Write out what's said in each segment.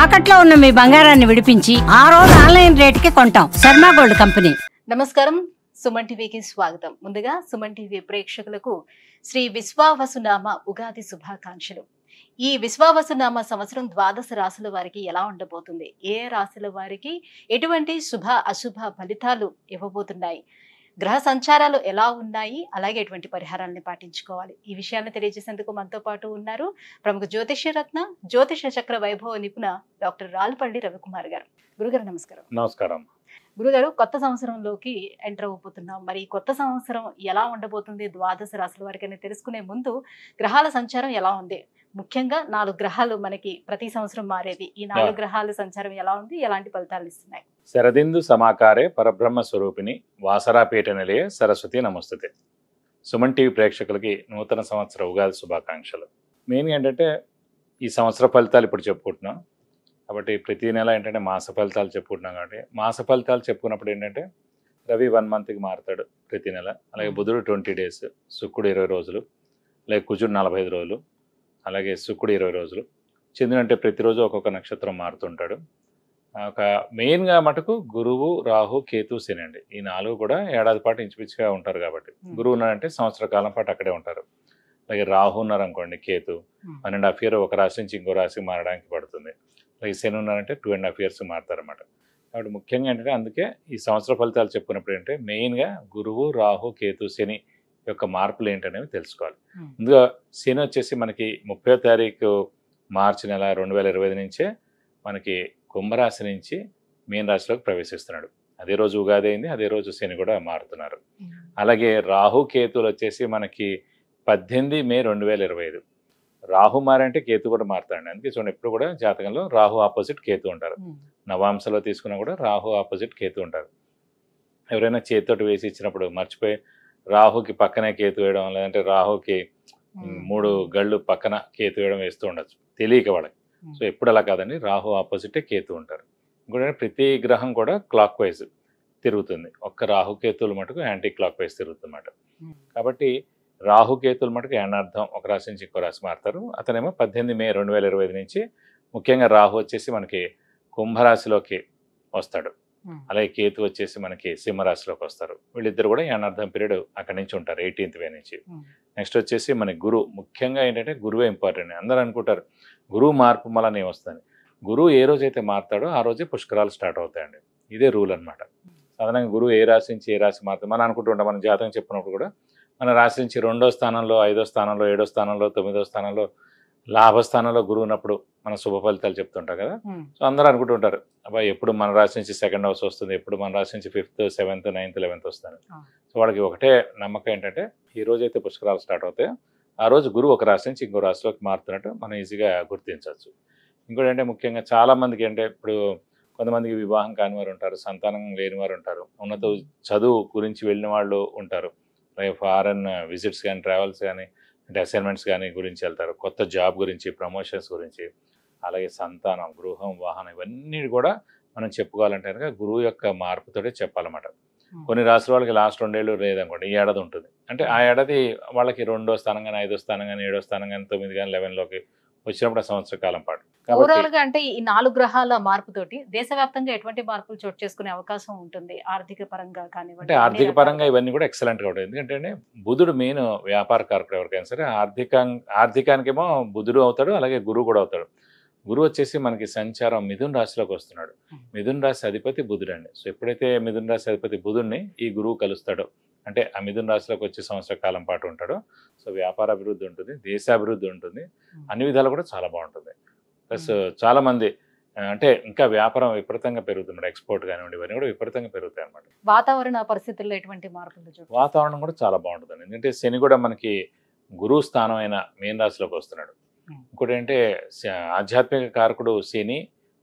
తాకట్లో ఉన్న మీ బంగారాన్ని విడిపించి ఆ రోజు ఆన్లైన్ రేటుకి కొంటాం. Sharma gold company. నమస్కారం, సుమన్ టీవీకి స్వాగతం. ముందుగా సుమన్ టీవీ ప్రేక్షకులకు శ్రీ విశ్వావసునామ ఉగాది శుభాకాంక్షలు. ఈ విశ్వావసునామ సంవత్సరం ద్వాదశ రాశుల వారికి ఎలా ఉండబోతుంది, ఏ రాశుల వారికి ఎటువంటి శుభ అశుభ ఫలితాలు ఇవ్వబోతున్నాయి, గ్రహ సంచారాలు ఎలా ఉన్నాయి, అలాగే ఎటువంటి పరిహారాలను పాటించుకోవాలి, ఈ విషయాన్ని తెలియజేసేందుకు మనతో పాటు ఉన్నారు ప్రముఖ జ్యోతిష్య రత్న జ్యోతిష చక్ర వైభవ నిపుణ డాక్టర్ రాళ్ళపల్లి రవికుమార్ గారు. గురుగారు నమస్కారం. నమస్కారం. గురుగారు, కొత్త సంవత్సరంలోకి ఎంటర్ అవ్వబోతున్నాం. మరి కొత్త సంవత్సరం ఎలా ఉండబోతుంది ద్వాదశ రాశుల వారికి అని తెలుసుకునే ముందు గ్రహాల సంచారం ఎలా ఉంది, ముఖ్యంగా 4 గ్రహాలు మనకి ప్రతి సంవత్సరం మారేది, ఈ 4 గ్రహాల సంచారం ఎలా ఉంది, ఎలాంటి ఫలితాలు ఇస్తున్నాయి? శరదిందు సమాకారే పరబ్రహ్మ స్వరూపిణి వాసరాపీఠ నిలయ సరస్వతి నమస్తుతే. సుమన్ టీవీ ప్రేక్షకులకి నూతన సంవత్సర ఉగాది శుభాకాంక్షలు. మెయిన్గా ఏంటంటే ఈ సంవత్సర ఫలితాలు ఇప్పుడు చెప్పుకుంటున్నాం కాబట్టి ప్రతి నెల ఏంటంటే మాస ఫలితాలు చెప్పుకుంటున్నాం కాబట్టి మాస ఫలితాలు చెప్పుకున్నప్పుడు ఏంటంటే రవి 1 మంత్కి మారుతాడు ప్రతి నెల, అలాగే బుధుడు 20 డేస్, శుక్రుడు 20 రోజులు, అలాగే కుజుడు 45 రోజులు, అలాగే శుక్రుడు 20 రోజులు, చంద్రుడు అంటే ప్రతిరోజు ఒక్కొక్క నక్షత్రం మారుతుంటాడు. ఒక మెయిన్గా మటుకు గురువు, రాహు, కేతు, శని అండి. ఈ 4 కూడా ఏడాది పాటు ఇంచుమించుగా ఉంటారు కాబట్టి గురువు ఉన్నారంటే సంవత్సర కాలం పాటు అక్కడే ఉంటారు. అలాగే రాహు ఉన్నారనుకోండి, కేతు 1.5 ఇయర్ ఒక రాశి నుంచి ఇంకో రాశికి మారడానికి పడుతుంది. అలాగే శని ఉన్నారంటే 2.5 ఇయర్స్ మారుతారన్నమాట. కాబట్టి ముఖ్యంగా ఏంటంటే అందుకే ఈ సంవత్సర ఫలితాలు చెప్పుకున్నప్పుడు ఏంటంటే మెయిన్గా గురువు, రాహు, కేతు, శని యొక్క మార్పులు ఏంటనేవి తెలుసుకోవాలి. ముందుగా శని వచ్చేసి మనకి 30వ తారీఖు మార్చి నెల 2025 నుంచే మనకి కుంభరాశి నుంచి మీన రాశిలోకి ప్రవేశిస్తున్నాడు. అదే రోజు ఉగాది అయింది, అదే రోజు శని కూడా మారుతున్నారు. అలాగే రాహు, కేతులు వచ్చేసి మనకి 18 మే 2025. రాహు మారంటే కేతు కూడా మారుతాడండి. అందుకే చూడండి ఎప్పుడు కూడా జాతకంలో రాహు ఆపోజిట్ కేతు ఉంటారు. నవాంశలో తీసుకున్నా కూడా రాహు ఆపోజిట్ కేతు ఉంటారు. ఎవరైనా చేతితోటి వేసి ఇచ్చినప్పుడు మర్చిపోయి రాహుకి పక్కనే కేతు వేయడం, లేదంటే రాహుకి 3 గళ్ళు పక్కన కేతు వేయడం వేస్తూ ఉండొచ్చు తెలియక వాళ్ళకి. సో ఎప్పుడు అలా కాదండి, రాహు ఆపోజిటే కేతు ఉంటారు. ఇంకోటి ప్రతి గ్రహం కూడా క్లాక్ వైజ్ తిరుగుతుంది, ఒక్క రాహుకేతువులు మటుకు యాంటీ క్లాక్ వైజ్ తిరుగుతుందన్నమాట. కాబట్టి రాహుకేతువులు మటుకు ఏనార్థం ఒక రాశి నుంచి ఇంకో రాశి మారుతారు. అతనేమో 18 మే 2025 నుంచి ముఖ్యంగా రాహు వచ్చేసి మనకి కుంభరాశిలోకి వస్తాడు, అలాగే కేతు వచ్చేసి మనకి సింహరాశిలోకి వస్తారు. వీళ్ళిద్దరు కూడా ఏనార్థం పీరియడ్ అక్కడి నుంచి ఉంటారు 18th మే నుంచి. నెక్స్ట్ వచ్చేసి మన గురువు, ముఖ్యంగా ఏంటంటే గురువే ఇంపార్టెంట్. అందరూ అనుకుంటారు గురువు మార్పు మళ్ళీ వస్తుంది. గురువు ఏ రోజైతే మారుతాడో ఆ రోజే పుష్కరాలు స్టార్ట్ అవుతాయండి. ఇదే రూల్ అనమాట. సాధారణంగా గురువు ఏ రాశి నుంచి ఏ రాశి మారుతాడు మనం అనుకుంటుంటాం. మన జాతకం చెప్పినప్పుడు కూడా మన రాశి నుంచి 2వ స్థానంలో, 5వ స్థానంలో, 7వ స్థానంలో, 9వ స్థానంలో, లాభస్థానంలో గురువు ఉన్నప్పుడు మన శుభ ఫలితాలు చెప్తుంటాం కదా. సో అందరూ అనుకుంటుంటారు అబ్బాయి ఎప్పుడు మన రాశి నుంచి 2nd హౌస్ వస్తుంది, ఎప్పుడు మన రాశి నుంచి 5th, 7th, 9th, 11th వస్తుంది. సో వాళ్ళకి ఒకటే నమ్మకం ఏంటంటే ఈ రోజైతే పుష్కరాలు స్టార్ట్ అవుతాయో ఆ రోజు గురువు ఒక రాశి నుంచి ఇంకో రాశిలోకి మారుతున్నట్టు మనం ఈజీగా గుర్తించవచ్చు. ఇంకోటి అంటే ముఖ్యంగా చాలామందికి అంటే ఇప్పుడు కొంతమందికి వివాహం కాని వారు ఉంటారు, సంతానం లేని వారు ఉంటారు, ఉన్నత చదువు గురించి వెళ్ళిన వాళ్ళు ఉంటారు, అలాగే ఫారెన్ విజిట్స్ కానీ, ట్రావెల్స్ కానీ, అంటే అసైన్మెంట్స్ కానీ గురించి వెళ్తారు, కొత్త జాబ్ గురించి, ప్రమోషన్స్ గురించి, అలాగే సంతానం, గృహం, వాహనం ఇవన్నీ కూడా మనం చెప్పుకోవాలంటే కనుక గురువు యొక్క మార్పుతోటే చెప్పాలన్నమాట. కొన్ని రాశుల వాళ్ళకి లాస్ట్ 2 ఏళ్ళు లేదనుకోండి, ఈ ఏడాది ఉంటుంది. అంటే ఆ ఏడాది వాళ్ళకి 2వ స్థానం కానీ, 5వ స్థానం కానీ, 7వ స్థానం కానీ, 9 కానీ, 11లోకి వచ్చినప్పుడు ఆ సంవత్సర కాలం పాటు. ఓవరాల్ గా అంటే ఈ 4 గ్రహాల మార్పుతోటి దేశవ్యాప్తంగా ఎటువంటి మార్పులు చోటు చేసుకునే అవకాశం ఉంటుంది? ఆర్థిక పరంగా కానివ్వండి, అంటే ఆర్థిక పరంగా ఇవన్నీ కూడా ఎక్సలెంట్గా ఉంటాయి. ఎందుకంటే బుధుడు మెయిన్ వ్యాపార కారకుడు ఎవరికైనా సరే. ఆర్థికానికేమో బుధుడు అవుతాడు, అలాగే గురువు కూడా అవుతాడు. గురువు వచ్చేసి మనకి సంచారం మిథున రాశిలోకి వస్తున్నాడు. మిథున రాశి అధిపతి బుధుడు అండి. సో ఎప్పుడైతే మిథున రాశి అధిపతి బుధుడిని ఈ గురువు కలుస్తాడో, అంటే ఆ మిథున రాశిలోకి వచ్చే సంవత్సర కాలం పాటు ఉంటాడో, సో వ్యాపార అభివృద్ధి ఉంటుంది, దేశాభివృద్ధి ఉంటుంది, అన్ని విధాలు కూడా చాలా బాగుంటుంది. ప్లస్ చాలా మంది అంటే ఇంకా వ్యాపారం విపరీతంగా పెరుగుతుంది, ఎక్స్పోర్ట్ కానివ్వండి, ఇవన్నీ కూడా విపరీతంగా పెరుగుతాయి అనమాట. వాతావరణ పరిస్థితుల్లో ఎటువంటి మార్పులు? వాతావరణం కూడా చాలా బాగుంటుంది. ఎందుకంటే శని కూడా మనకి గురువు స్థానం అయిన మీన రాశిలోకి వస్తున్నాడు. ఇంకోటి ఏంటంటే ఆధ్యాత్మిక కారకుడు శని,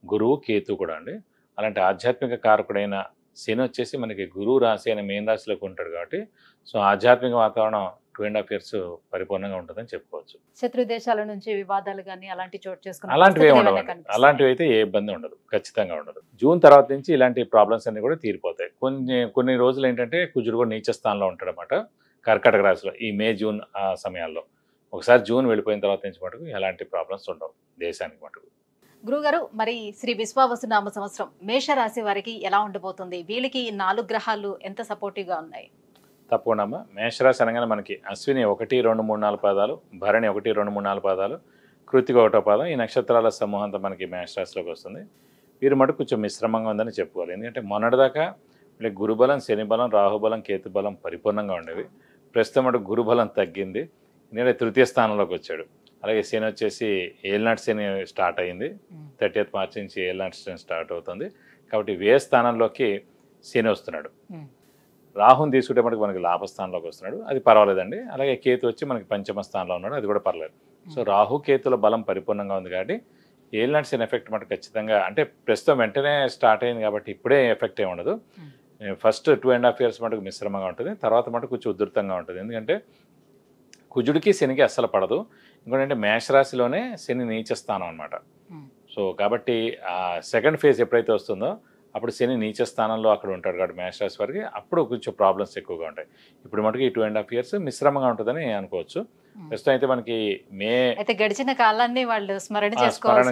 గురువు, కేతు కూడా అండి. అలాంటి ఆధ్యాత్మిక కారకుడైన శని వచ్చేసి మనకి గురువు రాశి అయిన మీన రాశిలోకి ఉంటాడు కాబట్టి సో ఆధ్యాత్మిక వాతావరణం 2.5 years పరిపూర్ణంగా ఉంటుందని చెప్పుకోవచ్చు. శత్రు దేశాల నుంచి వివాదాలు కానీ అలాంటి చోటు చేసుకుని అలాంటివి అయితే ఏ ఇబ్బంది ఉండదు, ఖచ్చితంగా ఉండదు. జూన్ తర్వాత నుంచి ఇలాంటి ప్రాబ్లమ్స్ అన్ని కూడా తీరిపోతాయి. కొన్ని రోజులు ఏంటంటే కుజుడు కూడా నీచ స్థానంలో ఉంటాడు అన్నమాట కర్కాటక రాశిలో ఈ మే, జూన్ సమయాల్లో. ఒకసారి జూన్ వెళ్ళిపోయిన తర్వాత నుంచి మటుకు ఎలాంటి ప్రాబ్లమ్స్ ఉండవు దేశానికి మటుకు. గురుగారు, మరి శ్రీ విశ్వావసునామ సంవత్సరం మేషరాశి వారికి ఎలా ఉండబోతుంది? వీళ్ళకి ఈ 4 గ్రహాలు ఎంత సపోర్టివ్ గా ఉన్నాయి? తప్పకుండా అమ్మా. మేషరాశి అనగానే మనకి అశ్విని 1, 2, 3, 4 పాదాలు, భరణి 1, 2, 3, 4 పాదాలు, కృతిక 1వ పాదం, ఈ నక్షత్రాల సమూహంతో మనకి మేషరాశిలోకి వస్తుంది. వీరు మటుకు కొంచెం మిశ్రమంగా ఉందని చెప్పుకోవాలి. ఎందుకంటే మొన్నటిదాకా వీళ్ళకి గురుబలం, శనిబలం, రాహుబలం, కేతుబలం పరిపూర్ణంగా ఉండేవి. ప్రస్తుతం మటుకు గురుబలం తగ్గింది, ఎందుకంటే తృతీయ స్థానంలోకి వచ్చాడు. అలాగే శని వచ్చేసి ఏలినాటి శని స్టార్ట్ అయింది. 30th మార్చి నుంచి ఏలినాటి శని స్టార్ట్ అవుతుంది. కాబట్టి వ్యయ స్థానంలోకి శని వస్తున్నాడు. రాహుని తీసుకుంటే మనకి లాభస్థానంలోకి వస్తున్నాడు, అది పర్వాలేదండి. అలాగే కేతు వచ్చి మనకి పంచమ స్థానంలో ఉన్నాడు, అది కూడా పర్లేదు. సో రాహు కేతుల బలం పరిపూర్ణంగా ఉంది కాబట్టి ఏలినాటి శని ఎఫెక్ట్ మనకు ఖచ్చితంగా, అంటే ప్రస్తుతం వెంటనే స్టార్ట్ అయింది కాబట్టి ఇప్పుడే ఎఫెక్ట్ ఏమి ఉండదు. ఫస్ట్ 2.5 years మటుకు మిశ్రమంగా ఉంటుంది, తర్వాత మటుకు కొంచెం ఉధృతంగా ఉంటుంది. ఎందుకంటే కుజుడికి శనికి అస్సలు పడదు. ఇంకోటంటే మేషరాశిలోనే శని నీచ స్థానం అనమాట. సో కాబట్టి ఆ సెకండ్ ఫేజ్ ఎప్పుడైతే వస్తుందో అప్పుడు శని నీచ స్థానంలో అక్కడ ఉంటాడు కాబట్టి మేషరాశి వారికి అప్పుడు కొంచెం ప్రాబ్లమ్స్ ఎక్కువగా ఉంటాయి. ఇప్పుడు మటుకు ఈ 2.5 years మిశ్రమంగా ఉంటుందని అనుకోవచ్చు. ప్రస్తుతం అయితే మనకి అయితే గడిచిన కాలాన్ని వాళ్ళు స్మరణ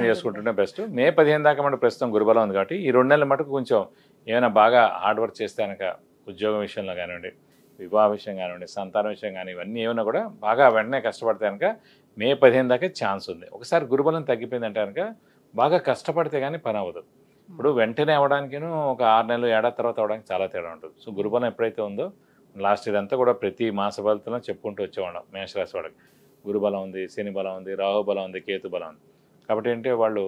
చేసుకుంటుంటే బెస్ట్. మే 15 దాకా మనకు ప్రస్తుతం గురుబలం ఉంది కాబట్టి ఈ 2 నెలల మటుకు కొంచెం ఏమైనా బాగా హార్డ్ వర్క్ చేస్తే కనుక ఉద్యోగం విషయంలో కానివ్వండి, వివాహ విషయం కానివ్వండి, సంతానం విషయం కానీ ఇవన్నీ ఏమైనా కూడా బాగా వెంటనే కష్టపడితే కనుక మే 15 దాకా ఛాన్స్ ఉంది. ఒకసారి గురుబలం తగ్గిపోయిందంటే కనుక బాగా కష్టపడితే కానీ పని అవ్వదు. ఇప్పుడు వెంటనే అవ్వడానికిను ఒక 6 నెలలు ఏడాది తర్వాత అవ్వడానికి చాలా తేడా ఉంటుంది. సో గురుబలం ఎప్పుడైతే ఉందో లాస్ట్ ఇయర్ అంతా కూడా ప్రతి మాస ఫలితంలో చెప్పుకుంటూ వచ్చేవాళ్ళం మేషరాశి వాళ్ళకి. గురుబలం ఉంది, శని బలం ఉంది, రాహు బలం ఉంది, కేతు బలం ఉంది. కాబట్టి ఏంటంటే వాళ్ళు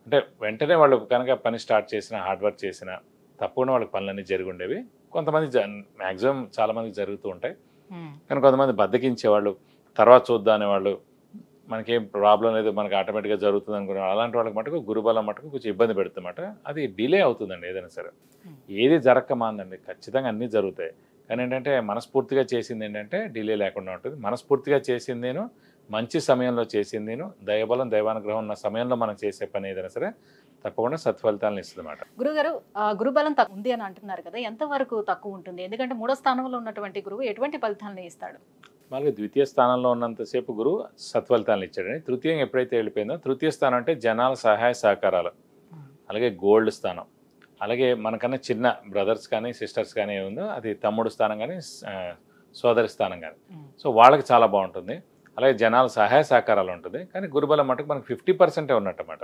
అంటే వెంటనే వాళ్ళు కనుక పని స్టార్ట్ చేసిన, హార్డ్ వర్క్ చేసిన తప్పకుండా వాళ్ళకి పనులన్నీ జరిగి ఉండేవి. కొంతమంది మ్యాక్సిమం చాలామందికి జరుగుతూ ఉంటాయి, కానీ కొంతమంది బద్దకించేవాళ్ళు, తర్వాత చూద్దాం అనేవాళ్ళు, మనకేం ప్రాబ్లం లేదు మనకి ఆటోమేటిక్గా జరుగుతుంది అనుకున్నాం. అలాంటి వాళ్ళకి మటుకు గురుబలం మటుకు కొంచెం ఇబ్బంది పెడుతుందన్నమాట. అది డిలే అవుతుందండి. ఏదైనా సరే ఏది జరగక మాందండి, ఖచ్చితంగా అన్నీ జరుగుతాయి. కానీ ఏంటంటే మనస్ఫూర్తిగా చేసింది ఏంటంటే డిలే లేకుండా ఉంటుంది. మనస్ఫూర్తిగా చేసిందేను, మంచి సమయంలో చేసిందేను, దైవబలం దైవానుగ్రహం ఉన్న సమయంలో మనం చేసే పని ఏదైనా సరే తప్పకుండా సత్ఫలితాలను ఇస్తుంది అన్నమాట. గురుగారు, గురుబలం ఉంది అని అంటున్నారు కదా, ఎంతవరకు తక్కువ ఉంటుంది? ఎందుకంటే 3వ స్థానంలో ఉన్నటువంటి గురువు ఎటువంటి ఫలితాలను ఇస్తాడు? మళ్ళీ ద్వితీయ స్థానంలో ఉన్నంతసేపు గురువు సత్ఫలితాలను ఇచ్చాడని. తృతీయం ఎప్పుడైతే వెళ్ళిపోయిందో, తృతీయ స్థానం అంటే జనాల సహాయ సహకారాలు, అలాగే గోల్డ్ స్థానం, అలాగే మనకన్నా చిన్న బ్రదర్స్ కానీ సిస్టర్స్ కానీ ఏముందో అది తమ్ముడు స్థానం కానీ సోదరి స్థానం కానీ, సో వాళ్ళకి చాలా బాగుంటుంది. అలాగే జనాల సహాయ సహకారాలు ఉంటుంది. కానీ గురుబలం మటుకు మనకు 50% ఉన్నట్టన్నమాట.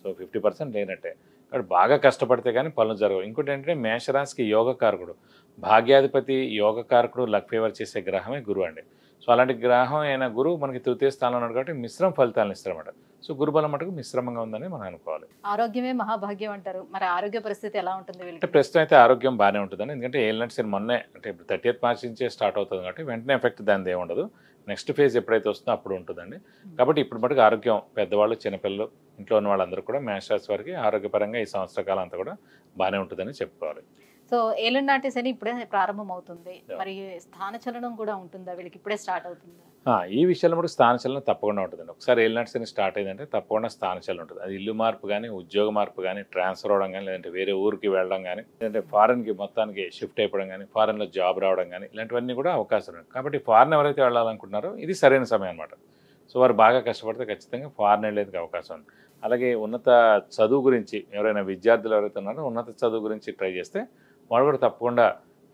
సో 50% లేనట్టే. కాబట్టి బాగా కష్టపడితే కానీ పనులు జరగవు. ఇంకోటి ఏంటంటే మేషరాశికి యోగకారకుడు, భాగ్యాధిపతి, యోగకారకుడు, లక్ ఫేవర్ చేసే గ్రహమే గురువు అండి. సో అలాంటి గ్రహం అయిన గురువు మనకి తృతీయ స్థానంలో ఉన్నాడు కాబట్టి మిశ్రమ ఫలితాలను ఇస్తారన్నమాట. సో గురుబలం మటుకు మిశ్రమంగా ఉందని మనం అనుకోవాలి. ఆరోగ్యమే మహాభాగ్యం అంటారు. మరి ఆరోగ్య పరిస్థితి ఎలా ఉంటుంది అంటే ప్రస్తుతం అయితే ఆరోగ్యం బాగానే ఉంటుందని. ఎందుకంటే ఏలినాటి శని మొన్నే అంటే ఇప్పుడు 30th మార్చి నుంచే స్టార్ట్ అవుతుంది కాబట్టి వెంటనే ఎఫెక్ట్ దానిది ఏమి ఉండదు. నెక్స్ట్ ఫేజ్ ఎప్పుడైతే వస్తుందో అప్పుడు ఉంటుందండి. కాబట్టి ఇప్పుడు మటుకు ఆరోగ్యం, పెద్దవాళ్ళు, చిన్నపిల్లలు, ఇంట్లో ఉన్న వాళ్ళందరూ కూడా మేషరాశి వారికి ఆరోగ్యపరంగా ఈ సంవత్సర కాలం అంతా కూడా బాగానే ఉంటుందని చెప్పుకోవాలి. సో ఏలినాటి శని ఇప్పుడే ప్రారంభం అవుతుంది, మరి స్థానచలనం కూడా ఉంటుందా వీళ్ళకి? ఇప్పుడే స్టార్ట్ అవుతుందా? ఈ విషయంలో కూడా స్థానచలనం తప్పకుండా ఉంటుందండి. ఒకసారి ఏలినాటి శని స్టార్ట్ అయిందంటే తప్పకుండా స్థానచలనం ఉంటుంది. అది ఇల్లు మార్పు కానీ, ఉద్యోగ మార్పు కానీ, ట్రాన్స్ఫర్ అవడం కానీ, లేదంటే వేరే ఊరికి వెళ్ళడం కానీ, లేదంటే ఫారెన్కి మొత్తానికి షిఫ్ట్ అయిపోవడం కానీ, ఫారెన్లో జాబ్ రావడం కానీ, ఇలాంటివన్నీ కూడా అవకాశం ఉంది. కాబట్టి ఫారెన్ ఎవరైతే వెళ్ళాలనుకుంటున్నారో ఇది సరైన సమయం అనమాట. సో వారు బాగా కష్టపడితే ఖచ్చితంగా ఫారెన్ వెళ్ళేందుకు అవకాశం ఉంది. అలాగే ఉన్నత చదువు గురించి ఎవరైనా విద్యార్థులు ఎవరైతే ఉన్నారో ఉన్నత చదువు గురించి ట్రై చేస్తే వాళ్ళు కూడా తప్పకుండా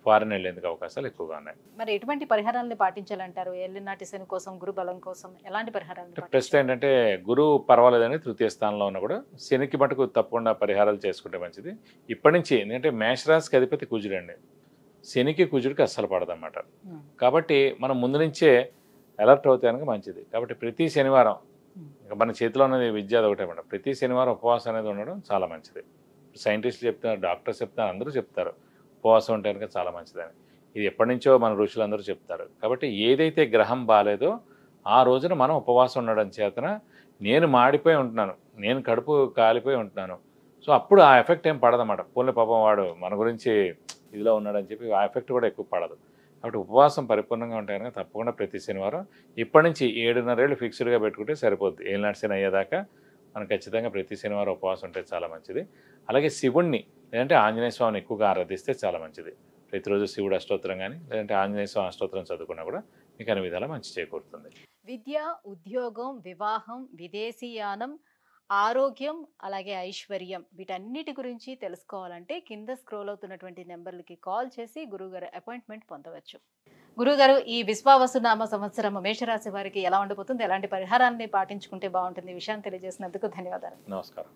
ఫారెన్ వెళ్ళేందుకు అవకాశాలు ఎక్కువగా ఉన్నాయి. మరి ఎటువంటి పరిహారాలను పాటించాలంటారు ఏలినాటి శని కోసం, గురు బలం కోసం ఎలాంటి పరిహారాలు? ప్రస్తుతం ఏంటంటే గురువు పర్వాలేదని తృతీయ స్థానంలో ఉన్నా కూడా శనికి మటుకు తప్పకుండా పరిహారాలు చేసుకుంటే మంచిది ఇప్పటి నుంచి. ఎందుకంటే మేషరాశికి అధిపతి కుజుడు అండి, శనికి కుజుడికి అస్సలు పడదన్నమాట. కాబట్టి మనం ముందు నుంచే అలర్ట్ అవుతే కనుక మంచిది. కాబట్టి ప్రతి శనివారం మన చేతిలో ఉన్నది విద్య ఒకటే అన్నమాట. ప్రతి శనివారం ఉపవాసం అనేది ఉండడం చాలా మంచిది. సైంటిస్టులు చెప్తున్నారు, డాక్టర్స్ చెప్తున్నారు, అందరూ చెప్తారు ఉపవాసం ఉంటే కనుక చాలా మంచిదని. ఇది ఎప్పటి నుంచో మన ఋషులందరూ చెప్తారు. కాబట్టి ఏదైతే గ్రహం బాగాలేదో ఆ రోజున మనం ఉపవాసం ఉండడం చేతన నేను మాడిపోయి ఉంటున్నాను, నేను కడుపు కాలిపోయి ఉంటున్నాను, సో అప్పుడు ఆ ఎఫెక్ట్ ఏం పడదన్నమాట. పోన్లే పాపం వాడు మన గురించి ఇదిలో ఉన్నాడని చెప్పి ఆ ఎఫెక్ట్ కూడా ఎక్కువ పడదు. కాబట్టి ఉపవాసం పరిపూర్ణంగా ఉంటాయి కనుక తప్పకుండా ప్రతి శనివారం ఇప్పటి నుంచి 7.5 ఏళ్ళు ఫిక్స్డ్గా పెట్టుకుంటే సరిపోద్ది. ఏలినాటి శని అయ్యేదాకా మనం ఖచ్చితంగా ప్రతి శనివారం ఉపవాసం ఉంటే చాలా మంచిది. అలాగే శివుణ్ణి లేదంటే ఆంజనేయ స్వామిని ఎక్కువగా ఆరాధిస్తే చాలా మంచిది. ప్రతిరోజు శివుడు అష్టోత్తరం కానీ లేదంటే ఆంజనేయ స్వామి అష్టోత్తరం చదువుకున్నా కూడా మీకు అన్ని విధాలా మంచి చేకూరుతుంది. విద్య, ఉద్యోగం, వివాహం, విదేశీయానం, ఆరోగ్యం అలాగే ఐశ్వర్యం వీటన్నిటి గురించి తెలుసుకోవాలంటే కింద స్క్రోల్ అవుతున్నటువంటి నెంబర్లకి కాల్ చేసి గురువుగారు అపాయింట్మెంట్ పొందవచ్చు. గురువుగారు, ఈ విశ్వావసునామ సంవత్సరం మేషరాశి వారికి ఎలా ఉండబోతుంది, ఎలాంటి పరిహారాన్ని పాటించుకుంటే బాగుంటుంది, ఈ విషయాన్ని తెలియజేసినందుకు ధన్యవాదాలు. నమస్కారం.